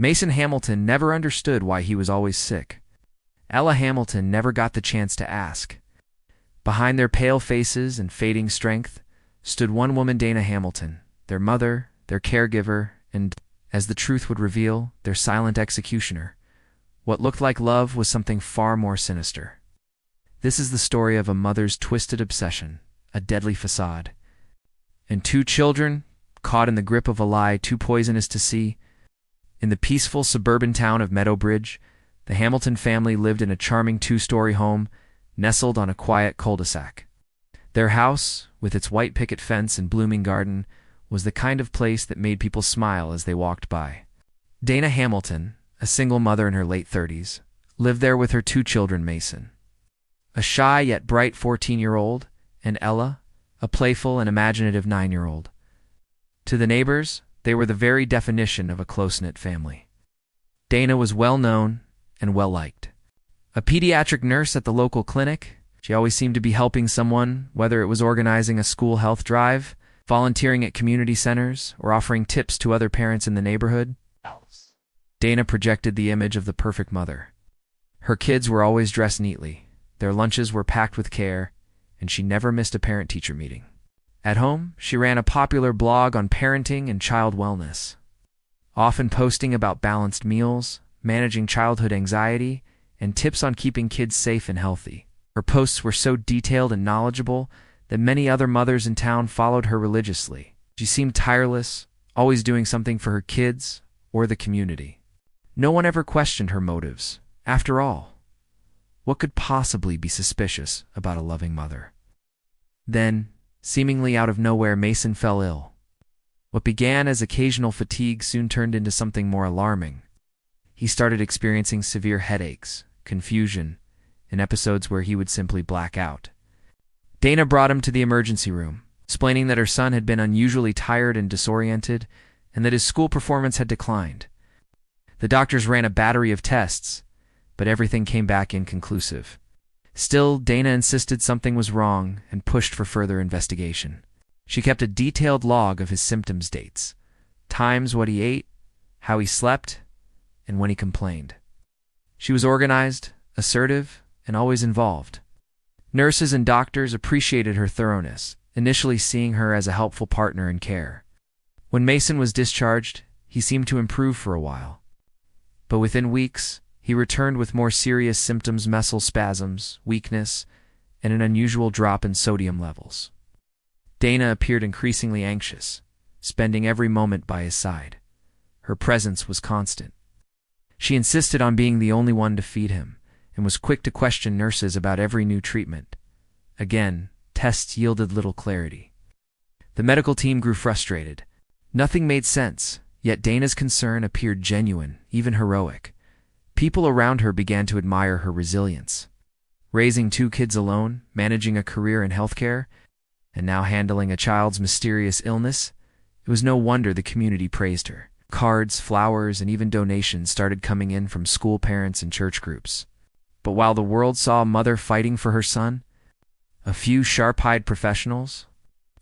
Mason Hamilton never understood why he was always sick. Ella Hamilton never got the chance to ask. Behind their pale faces and fading strength stood one woman, Dana Hamilton, their mother, their caregiver, and, as the truth would reveal, their silent executioner. What looked like love was something far more sinister. This is the story of a mother's twisted obsession, a deadly facade, and two children caught in the grip of a lie too poisonous to see. In the peaceful suburban town of Meadowbridge, the Hamilton family lived in a charming two-story home nestled on a quiet cul-de-sac. Their house, with its white picket fence and blooming garden, was the kind of place that made people smile as they walked by. Dana Hamilton, a single mother in her late 30s, lived there with her two children, Mason, a shy yet bright 14-year-old, and Ella, a playful and imaginative 9-year-old. To the neighbors, they were the very definition of a close-knit family. Dana was well-known and well-liked. A pediatric nurse at the local clinic, she always seemed to be helping someone, whether it was organizing a school health drive, volunteering at community centers, or offering tips to other parents in the neighborhood. Dana projected the image of the perfect mother. Her kids were always dressed neatly, their lunches were packed with care, and she never missed a parent-teacher meeting. At home, she ran a popular blog on parenting and child wellness, often posting about balanced meals, managing childhood anxiety, and tips on keeping kids safe and healthy. Her posts were so detailed and knowledgeable that many other mothers in town followed her religiously. She seemed tireless, always doing something for her kids or the community. No one ever questioned her motives. After all, what could possibly be suspicious about a loving mother? Then, seemingly out of nowhere, Mason fell ill. What began as occasional fatigue soon turned into something more alarming. He started experiencing severe headaches, confusion, and episodes where he would simply black out. Dana brought him to the emergency room, explaining that her son had been unusually tired and disoriented, and that his school performance had declined. The doctors ran a battery of tests, but everything came back inconclusive. Still, Dana insisted something was wrong and pushed for further investigation. She kept a detailed log of his symptoms, dates, times, what he ate, how he slept, and when he complained. She was organized, assertive, and always involved. Nurses and doctors appreciated her thoroughness, initially seeing her as a helpful partner in care. When Mason was discharged, he seemed to improve for a while. But within weeks, he returned with more serious symptoms: muscle spasms, weakness, and an unusual drop in sodium levels. Dana appeared increasingly anxious, spending every moment by his side. Her presence was constant. She insisted on being the only one to feed him, and was quick to question nurses about every new treatment. Again, tests yielded little clarity. The medical team grew frustrated. Nothing made sense, yet Dana's concern appeared genuine, even heroic. People around her began to admire her resilience. Raising two kids alone, managing a career in healthcare, and now handling a child's mysterious illness, it was no wonder the community praised her. Cards, flowers, and even donations started coming in from school parents and church groups. But while the world saw a mother fighting for her son, a few sharp-eyed professionals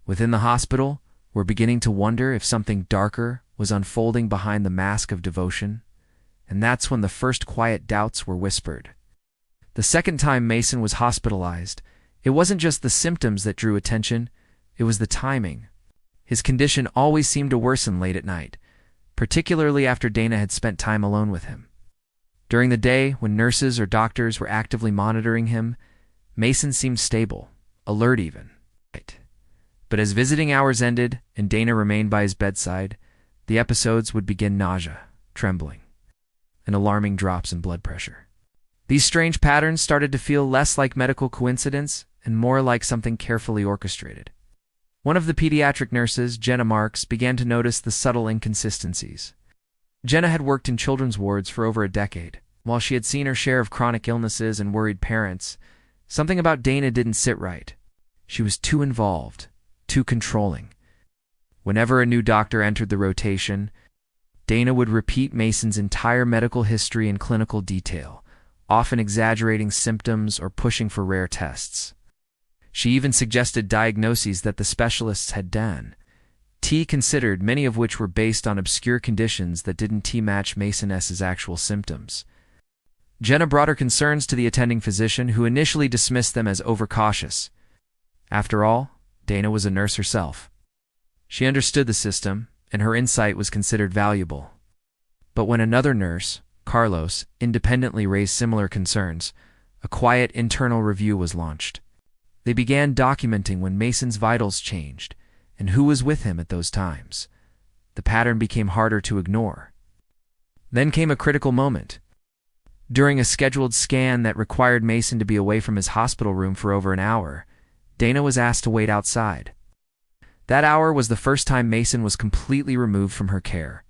within the hospital were beginning to wonder if something darker was unfolding behind the mask of devotion, and that's when the first quiet doubts were whispered. The second time Mason was hospitalized, it wasn't just the symptoms that drew attention, it was the timing. His condition always seemed to worsen late at night, particularly after Dana had spent time alone with him. During the day, when nurses or doctors were actively monitoring him, Mason seemed stable, alert even. But as visiting hours ended and Dana remained by his bedside, the episodes would begin: nausea, trembling, and alarming drops in blood pressure. These strange patterns started to feel less like medical coincidence and more like something carefully orchestrated. One of the pediatric nurses, Jenna Marks, began to notice the subtle inconsistencies. Jenna had worked in children's wards for over a decade. While she had seen her share of chronic illnesses and worried parents, something about Dana didn't sit right. She was too involved, too controlling. Whenever a new doctor entered the rotation, Dana would repeat Mason's entire medical history in clinical detail, often exaggerating symptoms or pushing for rare tests. She even suggested diagnoses that the specialists had done. T considered, many of which were based on obscure conditions that didn't T-match Mason S.'s actual symptoms. Jenna brought her concerns to the attending physician, who initially dismissed them as overcautious. After all, Dana was a nurse herself. She understood the system, and her insight was considered valuable. But when another nurse, Carlos, independently raised similar concerns, a quiet internal review was launched. They began documenting when Mason's vitals changed, and who was with him at those times. The pattern became harder to ignore. Then came a critical moment. During a scheduled scan that required Mason to be away from his hospital room for over an hour, Dana was asked to wait outside. That hour was the first time Mason was completely removed from her care.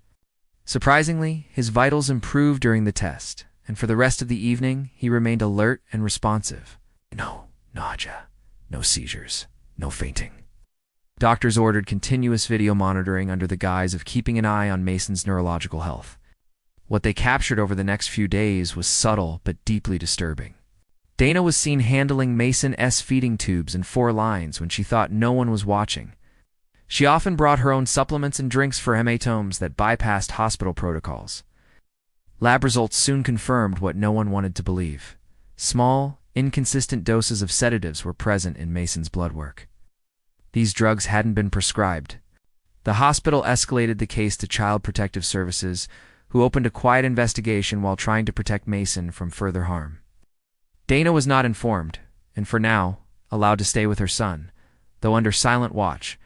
Surprisingly, his vitals improved during the test, and for the rest of the evening, he remained alert and responsive. No nausea, no seizures, no fainting. Doctors ordered continuous video monitoring under the guise of keeping an eye on Mason's neurological health. What they captured over the next few days was subtle but deeply disturbing. Dana was seen handling Mason S. feeding tubes in 4 lines when she thought no one was watching. She often brought her own supplements and drinks for hematomes that bypassed hospital protocols. Lab results soon confirmed what no one wanted to believe. Small, inconsistent doses of sedatives were present in Mason's blood work. These drugs hadn't been prescribed. The hospital escalated the case to Child Protective Services, who opened a quiet investigation while trying to protect Mason from further harm. Dana was not informed, and for now, allowed to stay with her son, though under silent watch.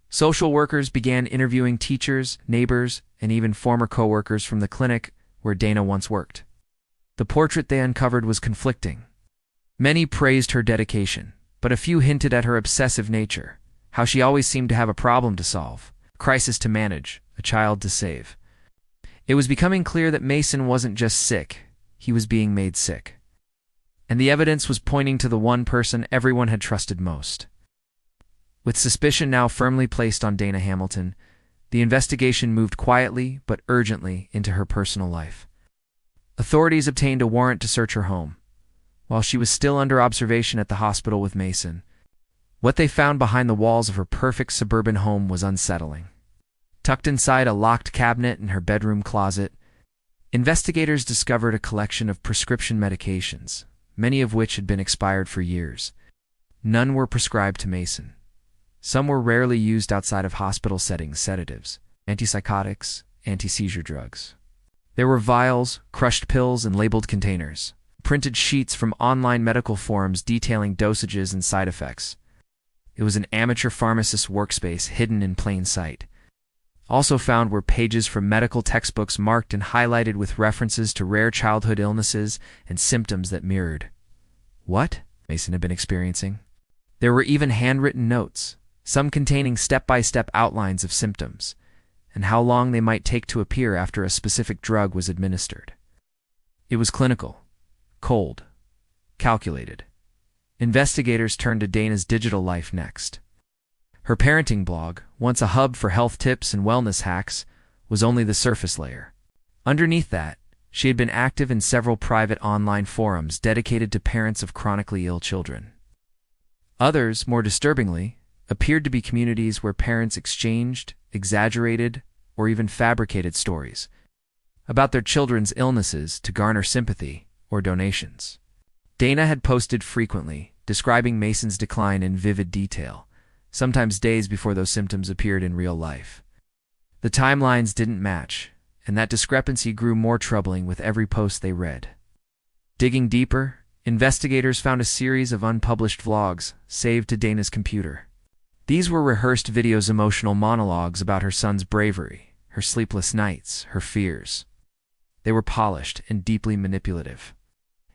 Social workers began interviewing teachers, neighbors, and even former co-workers from the clinic where Dana once worked. The portrait they uncovered was conflicting. Many praised her dedication, but a few hinted at her obsessive nature, how she always seemed to have a problem to solve, a crisis to manage, a child to save. It was becoming clear that Mason wasn't just sick, he was being made sick. And the evidence was pointing to the one person everyone had trusted most. With suspicion now firmly placed on Dana Hamilton, the investigation moved quietly but urgently into her personal life. Authorities obtained a warrant to search her home. While she was still under observation at the hospital with Mason, what they found behind the walls of her perfect suburban home was unsettling. Tucked inside a locked cabinet in her bedroom closet, investigators discovered a collection of prescription medications, many of which had been expired for years. None were prescribed to Mason. Some were rarely used outside of hospital settings: sedatives, antipsychotics, anti-seizure drugs. There were vials, crushed pills, and labeled containers, printed sheets from online medical forums detailing dosages and side effects. It was an amateur pharmacist's workspace hidden in plain sight. Also found were pages from medical textbooks marked and highlighted with references to rare childhood illnesses and symptoms that mirrored what Mason had been experiencing. There were even handwritten notes, some containing step-by-step outlines of symptoms, and how long they might take to appear after a specific drug was administered. It was clinical, cold, calculated. Investigators turned to Dana's digital life next. Her parenting blog, once a hub for health tips and wellness hacks, was only the surface layer. Underneath that, she had been active in several private online forums dedicated to parents of chronically ill children. Others, more disturbingly, appeared to be communities where parents exchanged, exaggerated, or even fabricated stories about their children's illnesses to garner sympathy or donations. Dana had posted frequently, describing Mason's decline in vivid detail, sometimes days before those symptoms appeared in real life. The timelines didn't match, and that discrepancy grew more troubling with every post they read. Digging deeper, investigators found a series of unpublished vlogs saved to Dana's computer. These were rehearsed videos, emotional monologues about her son's bravery, her sleepless nights, her fears. They were polished and deeply manipulative.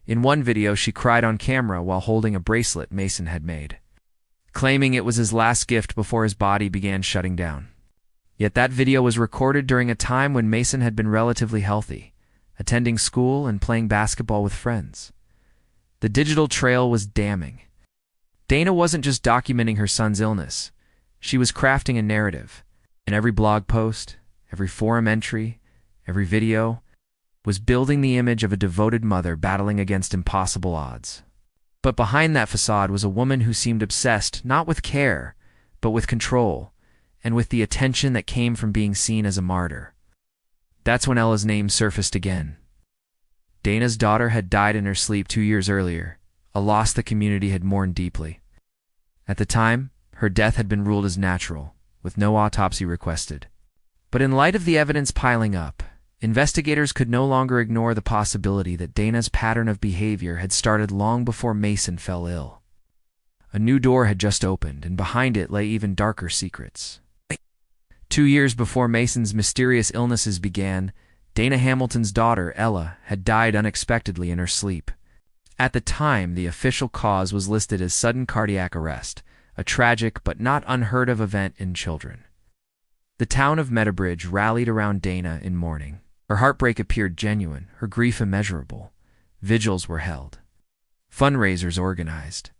In one video, she cried on camera while holding a bracelet Mason had made, claiming it was his last gift before his body began shutting down. Yet that video was recorded during a time when Mason had been relatively healthy, attending school and playing basketball with friends. The digital trail was damning. Dana wasn't just documenting her son's illness. She was crafting a narrative, and every blog post, every forum entry, every video was building the image of a devoted mother battling against impossible odds. But behind that facade was a woman who seemed obsessed not with care, but with control, and with the attention that came from being seen as a martyr. That's when Ella's name surfaced again. Dana's daughter had died in her sleep 2 years earlier, a loss the community had mourned deeply. At the time, her death had been ruled as natural, with no autopsy requested. But in light of the evidence piling up, investigators could no longer ignore the possibility that Dana's pattern of behavior had started long before Mason fell ill. A new door had just opened, and behind it lay even darker secrets. 2 years before Mason's mysterious illnesses began, Dana Hamilton's daughter, Ella, had died unexpectedly in her sleep. At the time, the official cause was listed as sudden cardiac arrest, a tragic but not unheard of event in children. The town of Meadowbridge rallied around Dana in mourning. Her heartbreak appeared genuine, her grief immeasurable. Vigils were held. Fundraisers organized.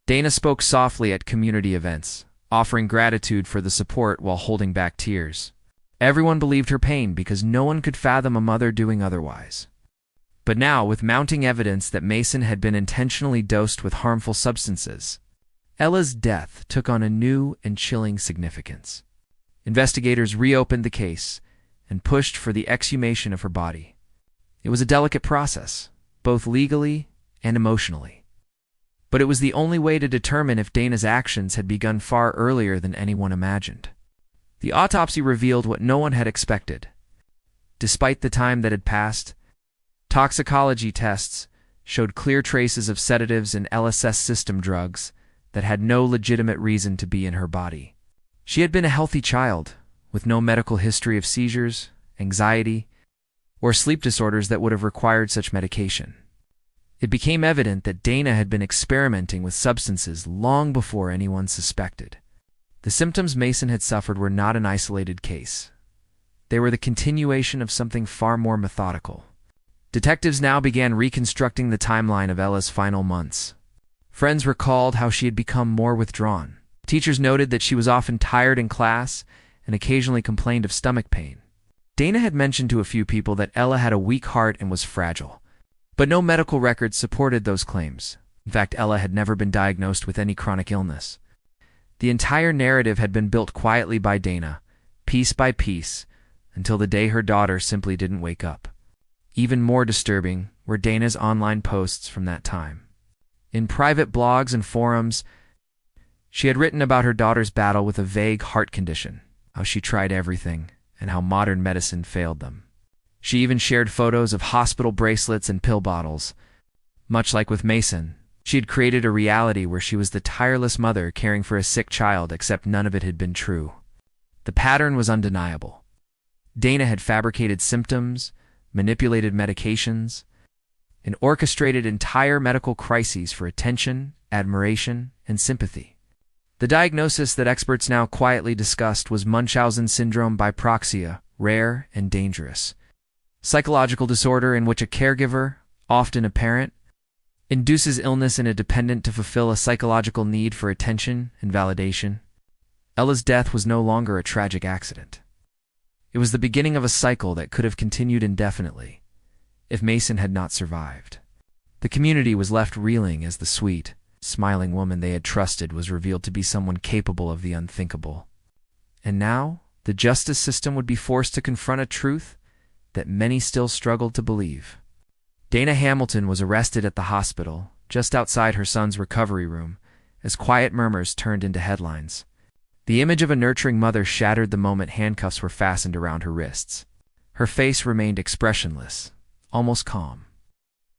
Dana spoke softly at community events, offering gratitude for the support while holding back tears. Everyone believed her pain because no one could fathom a mother doing otherwise. But now, with mounting evidence that Mason had been intentionally dosed with harmful substances, Ella's death took on a new and chilling significance. Investigators reopened the case and pushed for the exhumation of her body. It was a delicate process, both legally and emotionally. But it was the only way to determine if Dana's actions had begun far earlier than anyone imagined. The autopsy revealed what no one had expected. Despite the time that had passed, toxicology tests showed clear traces of sedatives and LSS system drugs that had no legitimate reason to be in her body. She had been a healthy child, with no medical history of seizures, anxiety, or sleep disorders that would have required such medication. It became evident that Dana had been experimenting with substances long before anyone suspected. The symptoms Mason had suffered were not an isolated case. They were the continuation of something far more methodical. Detectives now began reconstructing the timeline of Ella's final months. Friends recalled how she had become more withdrawn. Teachers noted that she was often tired in class and occasionally complained of stomach pain. Dana had mentioned to a few people that Ella had a weak heart and was fragile. But no medical records supported those claims. In fact, Ella had never been diagnosed with any chronic illness. The entire narrative had been built quietly by Dana, piece by piece, until the day her daughter simply didn't wake up. Even more disturbing were Dana's online posts from that time. In private blogs and forums, she had written about her daughter's battle with a vague heart condition, how she tried everything, and how modern medicine failed them. She even shared photos of hospital bracelets and pill bottles. Much like with Mason, she had created a reality where she was the tireless mother caring for a sick child, except none of it had been true. The pattern was undeniable. Dana had fabricated symptoms, manipulated medications, and orchestrated entire medical crises for attention, admiration, and sympathy. The diagnosis that experts now quietly discussed was Munchausen syndrome by Proxy, rare and dangerous. Psychological disorder in which a caregiver, often a parent, induces illness in a dependent to fulfill a psychological need for attention and validation. Ella's death was no longer a tragic accident. It was the beginning of a cycle that could have continued indefinitely, if Mason had not survived. The community was left reeling as the sweet, smiling woman they had trusted was revealed to be someone capable of the unthinkable. And now, the justice system would be forced to confront a truth that many still struggled to believe. Dana Hamilton was arrested at the hospital, just outside her son's recovery room, as quiet murmurs turned into headlines. The image of a nurturing mother shattered the moment handcuffs were fastened around her wrists. Her face remained expressionless, almost calm.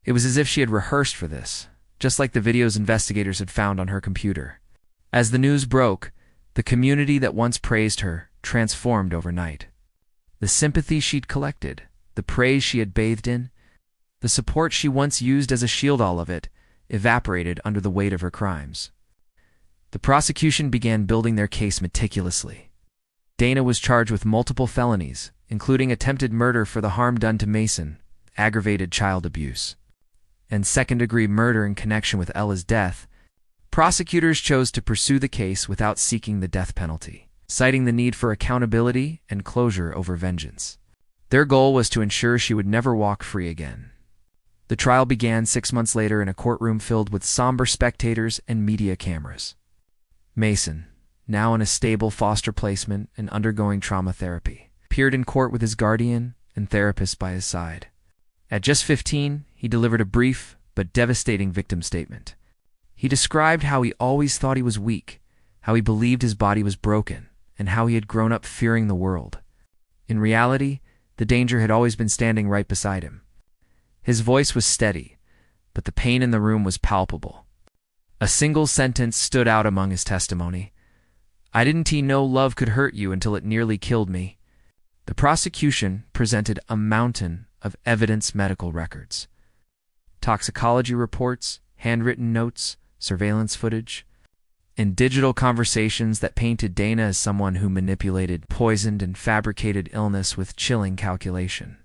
It was as if she had rehearsed for this, just like the videos investigators had found on her computer. As the news broke, the community that once praised her transformed overnight. The sympathy she'd collected, the praise she had bathed in, the support she once used as a shield, all of it evaporated under the weight of her crimes. The prosecution began building their case meticulously. Dana was charged with multiple felonies, including attempted murder for the harm done to Mason, aggravated child abuse, and second-degree murder in connection with Ella's death. Prosecutors chose to pursue the case without seeking the death penalty, citing the need for accountability and closure over vengeance. Their goal was to ensure she would never walk free again. The trial began 6 months later in a courtroom filled with somber spectators and media cameras. Mason, now in a stable foster placement and undergoing trauma therapy, appeared in court with his guardian and therapist by his side. At just 15, he delivered a brief but devastating victim statement. He described how he always thought he was weak, how he believed his body was broken, and how he had grown up fearing the world. In reality, the danger had always been standing right beside him. His voice was steady, but the pain in the room was palpable. A single sentence stood out among his testimony. "I didn't know love could hurt you until it nearly killed me." The prosecution presented a mountain of evidence, medical records, toxicology reports, handwritten notes, surveillance footage, and digital conversations that painted Dana as someone who manipulated, poisoned, and fabricated illness with chilling calculation.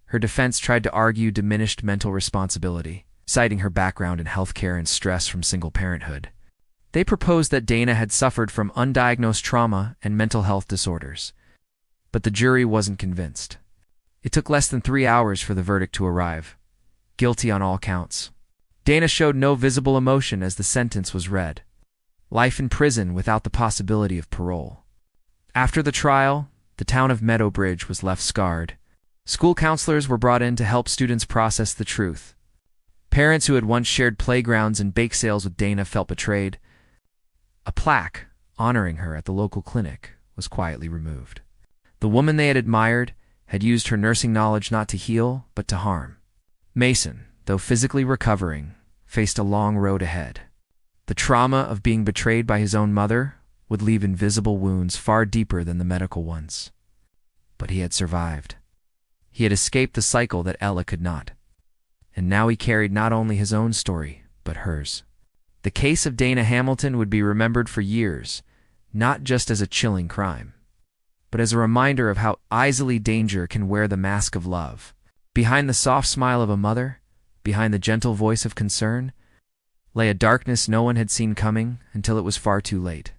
Her defense tried to argue diminished mental responsibility, citing her background in healthcare and stress from single parenthood. They proposed that Dana had suffered from undiagnosed trauma and mental health disorders, but the jury wasn't convinced. It took less than 3 hours for the verdict to arrive. Guilty on all counts. Dana showed no visible emotion as the sentence was read. Life in prison without the possibility of parole. After the trial, the town of Meadowbridge was left scarred. School counselors were brought in to help students process the truth. Parents who had once shared playgrounds and bake sales with Dana felt betrayed. A plaque honoring her at the local clinic was quietly removed. The woman they had admired had used her nursing knowledge not to heal, but to harm. Mason, though physically recovering, faced a long road ahead. The trauma of being betrayed by his own mother would leave invisible wounds far deeper than the medical ones. But he had survived. He had escaped the cycle that Ella could not. And now he carried not only his own story, but hers. The case of Dana Hamilton would be remembered for years, not just as a chilling crime, but as a reminder of how easily danger can wear the mask of love. Behind the soft smile of a mother, behind the gentle voice of concern, lay a darkness no one had seen coming until it was far too late.